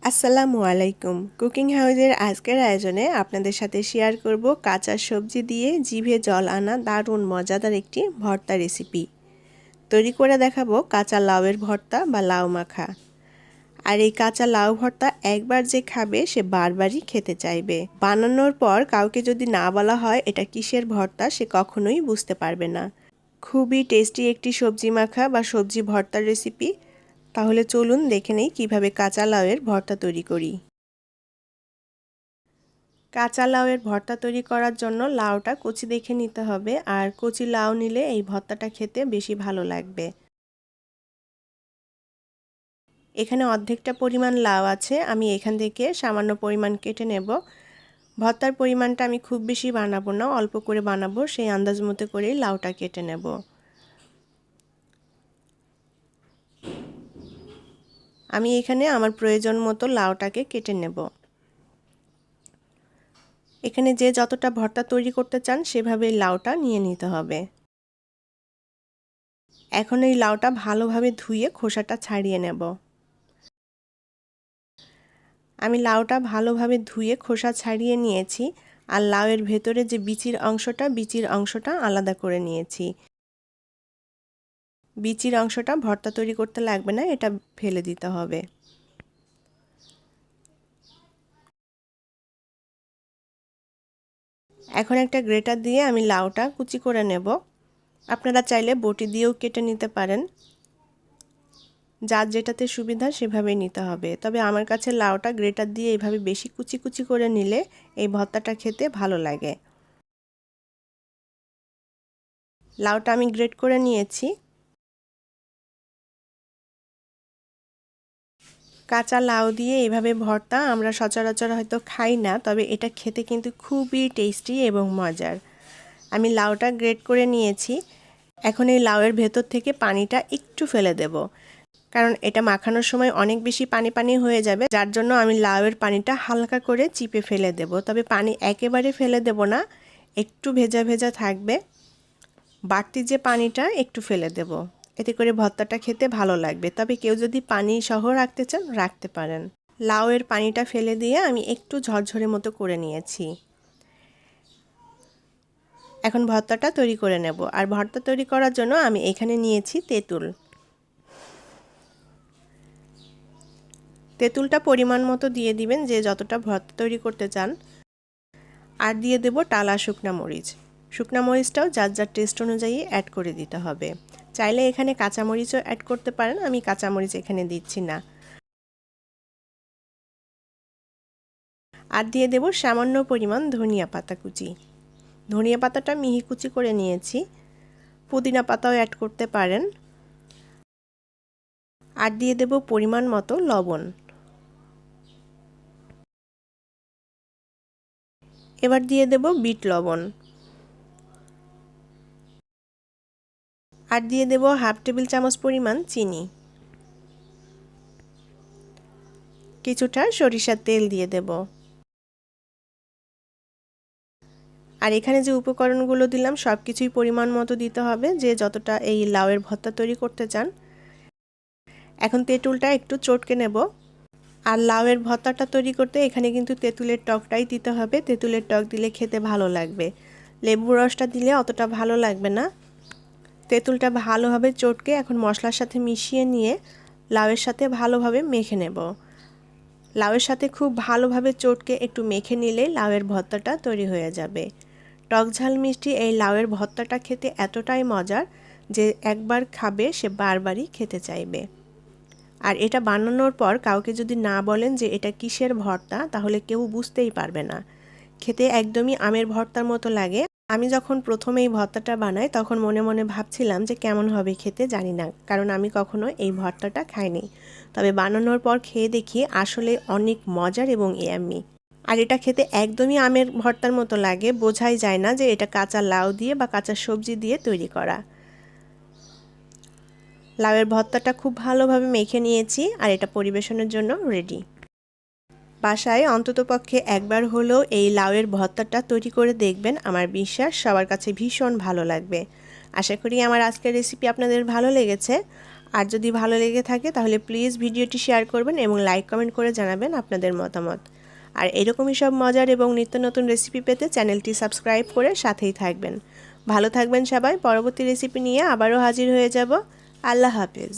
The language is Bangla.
আসসালামু আলাইকুম। কুকিং হাউজের আজকের আয়োজনে আপনাদের সাথে শেয়ার করব কাঁচা সবজি দিয়ে জিভে জল আনা দারুণ মজাদার একটি ভর্তা রেসিপি। তৈরি করে দেখাবো কাঁচা লাউয়ের ভর্তা বা লাউ মাখা। আর এই কাঁচা লাউ ভর্তা একবার যে খাবে সে বারবারই খেতে চাইবে। বানানোর পর কাউকে যদি না বলা হয় এটা কিসের ভর্তা সে কখনোই বুঝতে পারবে না। খুবই টেস্টি একটি সবজি মাখা বা সবজি ভর্তার রেসিপি। তাহলে চলুন দেখে নেই কীভাবে কাঁচা লাউয়ের ভর্তা তৈরি করি। কাঁচা লাউয়ের ভর্তা তৈরি করার জন্য লাউটা কচি দেখে নিতে হবে, আর কচি লাউ নিলে এই ভর্তাটা খেতে বেশি ভালো লাগবে। এখানে অর্ধেকটা পরিমাণ লাউ আছে, আমি এখান থেকে সামান্য পরিমাণ কেটে নেব। ভর্তার পরিমাণটা আমি খুব বেশি বানাবো না, অল্প করে বানাবো, সেই আন্দাজ মতো করেই লাউটা কেটে নেব। আমি এখানে আমার প্রয়োজন মতো লাউটাকে কেটে নেব। এখানে যে যতটা ভর্তা তৈরি করতে চান সেভাবে লাউটা নিয়ে নিতে হবে। এখন এই লাউটা ভালোভাবে ধুয়ে খোসাটা ছাড়িয়ে নেব। আমি লাউটা ভালোভাবে ধুয়ে খোসা ছাড়িয়ে নিয়েছি, আর লাউয়ের ভেতরে যে বিচির অংশটা আলাদা করে নিয়েছি। বিচির অংশটা ভর্তা তৈরি করতে লাগবে না, এটা ফেলে দিতে হবে। এখন একটা গ্রেটার দিয়ে আমি লাউটা কুচি করে নেব। আপনারা চাইলে বটি দিয়েও কেটে নিতে পারেন, যার যেটাতে সুবিধা সেভাবেই নিতে হবে। তবে আমার কাছে লাউটা গ্রেটার দিয়ে এইভাবে বেশি কুচি কুচি করে নিলে এই ভর্তাটা খেতে ভালো লাগে। লাউটা আমি গ্রেট করে নিয়েছি। কাঁচা লাউ দিয়ে এভাবে ভর্তা আমরা সচরাচর হয়তো খাই না, তবে এটা খেতে কিন্তু খুবই টেস্টি এবং মজার। আমি লাউটা গ্রেট করে নিয়েছি। এখন এই লাউয়ের ভেতর থেকে পানিটা একটু ফেলে দেব, কারণ এটা মাখানোর সময় অনেক বেশি পানি পানি হয়ে যাবে, যার জন্য আমি লাউয়ের পানিটা হালকা করে চিপে ফেলে দেব। তবে পানি একেবারে ফেলে দেব না, একটু ভেজা ভেজা থাকবে। বাড়তি যে পানিটা একটু ফেলে দেব, এতে করে ভর্তাটা খেতে ভালো লাগবে। তবে কেউ যদি পানি সহ রাখতে চান রাখতে পারেন। লাউয়ের পানিটা ফেলে দিয়ে আমি একটু ঝরঝরে মতো করে নিয়েছি। এখন ভর্তাটা তৈরি করে নেব। আর ভর্তা তৈরি করার জন্য আমি এখানে নিয়েছি তেঁতুল। তেঁতুলটা পরিমাণ মতো দিয়ে দিবেন, যে যতটা ভর্তা তৈরি করতে চান। আর দিয়ে দেব টালা শুকনা মরিচ। শুকনা মরিচটাও যার যার টেস্ট অনুযায়ী অ্যাড করে দিতে হবে। চাইলে এখানে কাঁচামরিচও অ্যাড করতে পারেন, আমি কাঁচামরিচ এখানে দিচ্ছি না। আর দিয়ে দেব সামান্য পরিমাণ ধনিয়া পাতা কুচি। ধনিয়া পাতাটা মিহি কুচি করে নিয়েছি। পুদিনা পাতাও অ্যাড করতে পারেন। আর দিয়ে দেব পরিমাণ মতো লবণ। এবার দিয়ে দেব বিট লবণ। আর দিয়ে দেব হাফ টেবিল চামচ পরিমাণ চিনি। কিছুটা সরিষার তেল দিয়ে দেব। আর এখানে যে উপকরণগুলো দিলাম সব কিছুই পরিমাণ মতো দিতে হবে, যে যতটা এই লাউয়ের ভর্তা তৈরি করতে চান। এখন তেঁতুলটা একটু চটকে নেব। আর লাউয়ের ভর্তাটা তৈরি করতে এখানে কিন্তু তেঁতুলের টকটাই দিতে হবে। তেঁতুলের টক দিলে খেতে ভালো লাগবে, লেবুর রসটা দিলে অতটা ভালো লাগবে না। তেঁতুলটা ভালোভাবে চটকে এখন মশলার সাথে মিশিয়ে নিয়ে লাউয়ের সাথে ভালোভাবে মেখে নেব। লাউয়ের সাথে খুব ভালোভাবে চটকে একটু মেখে নিলে লাউয়ের ভর্তাটা তৈরি হয়ে যাবে। টক ঝাল মিষ্টি এই লাউয়ের ভর্তাটা খেতে এতটাই মজার যে একবার খাবে সে বারবারই খেতে চাইবে। আর এটা বানানোর পর কাউকে যদি না বলেন যে এটা কিসের ভর্তা, তাহলে কেউ বুঝতেই পারবে না। খেতে একদমই আমের ভর্তার মতো লাগে। আমি যখন প্রথমে এই ভর্তাটা বানাই তখন মনে মনে ভাবছিলাম যে কেমন হবে খেতে, জানি না, কারণ আমি কখনো এই ভর্তাটা খাইনি। তবে বানানোর পর খেয়ে দেখি আসলে অনেক মজার এবং ইয়াম্মি। আর এটা খেতে একদমই আমের ভর্তার মতো লাগে, বোঝাই যায় না যে এটা কাঁচা লাউ দিয়ে বা কাঁচা সবজি দিয়ে তৈরি করা। লাউয়ের ভর্তাটা খুব ভালোভাবে মেখে নিয়েছি, আর এটা পরিবেশনের জন্য রেডি। বাসায় অন্ততপক্ষে একবার হলেও এই লাউয়ের ভর্তাটা তৈরি করে দেখবেন, আমার বিশ্বাস সবার কাছে ভীষণ ভালো লাগবে। আশা করি আমার আজকের রেসিপি আপনাদের ভালো লেগেছে। আর যদি ভালো লেগে থাকে তাহলে প্লিজ ভিডিওটি শেয়ার করবেন এবং লাইক কমেন্ট করে জানাবেন আপনাদের মতামত। আর এরকমই সব মজার এবং নিত্য নতুন রেসিপি পেতে চ্যানেলটি সাবস্ক্রাইব করে সাথেই থাকবেন। ভালো থাকবেন সবাই। পরবর্তী রেসিপি নিয়ে আবারও হাজির হয়ে যাব। আল্লাহ হাফেজ।